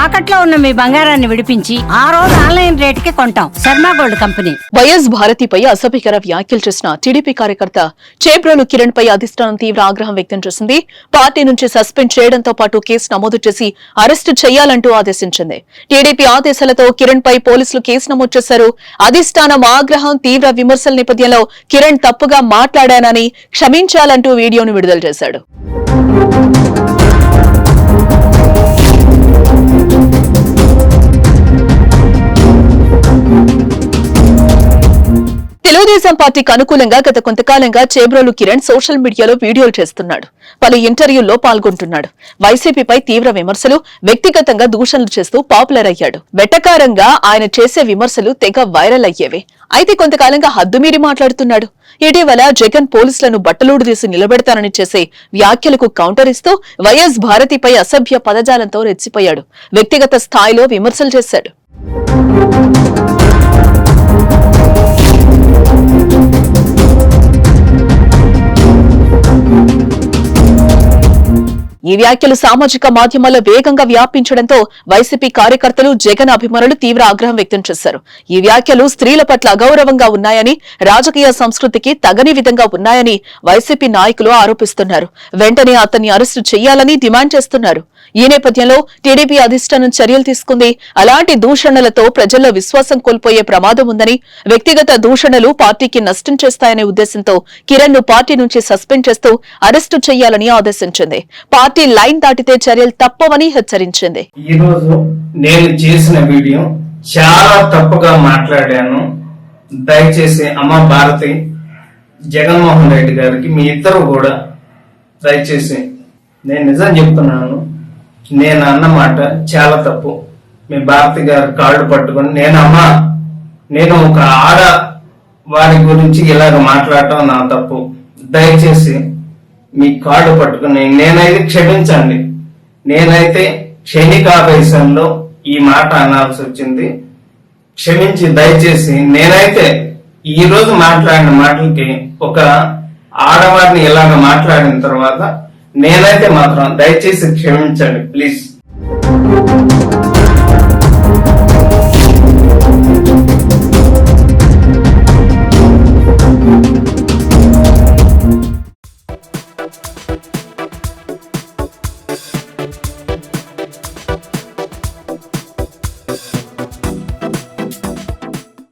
తాకట్లో ఉన్న మీ బంగారాన్ని విడిపించి ఆ రోజు ఆన్లైన్ రేటుకి కొంటాం. Sharma gold company. వైఎస్ భారతిపై అసభ్యకర వ్యాఖ్యలు చేసిన టీడీపీ కార్యకర్త చేబ్రోలు కిరణ్ పై అధిష్టానం తీవ్ర ఆగ్రహం వ్యక్తం చేసింది. పార్టీ నుంచి సస్పెండ్ చేయడంతో పాటు కేసు నమోదు చేసి అరెస్టు చేయాలంటూ ఆదేశించింది. టీడీపీ ఆదేశాలతో కిరణ్ పై పోలీసులు కేసు నమోదు చేశారు. అధిష్టానం ఆగ్రహం తీవ్ర విమర్శల నేపథ్యంలో కిరణ్ తప్పుగా మాట్లాడానని క్షమించాలంటూ వీడియోను విడుదల చేశాడు. తెలుగుదేశం పార్టీకి అనుకూలంగా గత కొంతకాలంగా చేబ్రోలు కిరణ్ సోషల్ మీడియాలో వీడియోలు చేస్తున్నాడు. పలు ఇంటర్వ్యూల్లో పాల్గొంటున్నాడు. వైసీపీపై తీవ్ర విమర్శలు, వ్యక్తిగతంగా దూషణలు చేస్తూ పాపులర్ అయ్యాడు. వెటకారంగా ఆయన చేసే విమర్శలు తెగ వైరల్ అయ్యేవి. అయితే కొంతకాలంగా హద్దుమీరి మాట్లాడుతున్నాడు. ఇటీవల జగన్ పోలీసులను బట్టలూడు తీసి నిలబెడతానని చేసే వ్యాఖ్యలకు కౌంటర్ ఇస్తూ వైఎస్ భారతిపై అసభ్య పదజాలంతో రెచ్చిపోయాడు. వ్యక్తిగత స్థాయిలో విమర్శలు చేశాడు. ఈ వ్యాఖ్యలు సామాజిక మాధ్యమాల్లో వేగంగా వ్యాపించడంతో వైసీపీ కార్యకర్తలు, జగన్ అభిమానులు తీవ్ర ఆగ్రహం వ్యక్తం చేశారు. ఈ వ్యాఖ్యలు స్త్రీల పట్ల అగౌరవంగా ఉన్నాయని, రాజకీయ సంస్కృతికి తగని విధంగా ఉన్నాయని వైసీపీ నాయకులు ఆరోపిస్తున్నారు. వెంటనే అతన్ని అరెస్టు చేయాలని డిమాండ్ చేస్తున్నారు. ఈ నేపథ్యంలో టీడీపీ అధిష్టానం చర్యలు తీసుకుంది. అలాంటి దూషణలతో ప్రజల్లో విశ్వాసం కోల్పోయే ప్రమాదం ఉందని, వ్యక్తిగత దూషణలు పార్టీకి నష్టం చేస్తాయనే ఉద్దేశంతో కిరణ్ ను పార్టీ నుంచి సస్పెండ్ చేస్తూ అరెస్టు చేయాలని ఆదేశించింది. పార్టీ లైన్ దాటితే చర్యలు తప్పవని హెచ్చరించింది. ఈ రోజు నేను చేసిన వీడియో చాలా తప్పుగా మాట్లాడాను. దయచేసి అమ్మ భారతి, జగన్మోహన్ రెడ్డి గారికి మీ ఇద్దరు కూడా దయచేసి నేను నిజం చెప్తున్నాను. నేను అన్నమాట చాలా తప్పు. మీ భారతి గారు కాళ్ళు పట్టుకొని నేను ఒక ఆడ వారి గురించి ఇలాగ మాట్లాడటం నా తప్పు. దయచేసి మీ కాళ్ళు పట్టుకుని నేనైతే క్షమించండి. నేనైతే క్షణికావేశంలో ఈ మాట అనాల్సి వచ్చింది. క్షమించి దయచేసి నేనైతే ఈ రోజు మాట్లాడిన మాటలకి ఒక ఆడవారిని ఇలాగ మాట్లాడిన తర్వాత నేనైతే మాత్రం దయచేసి క్షమించండి ప్లీజ్.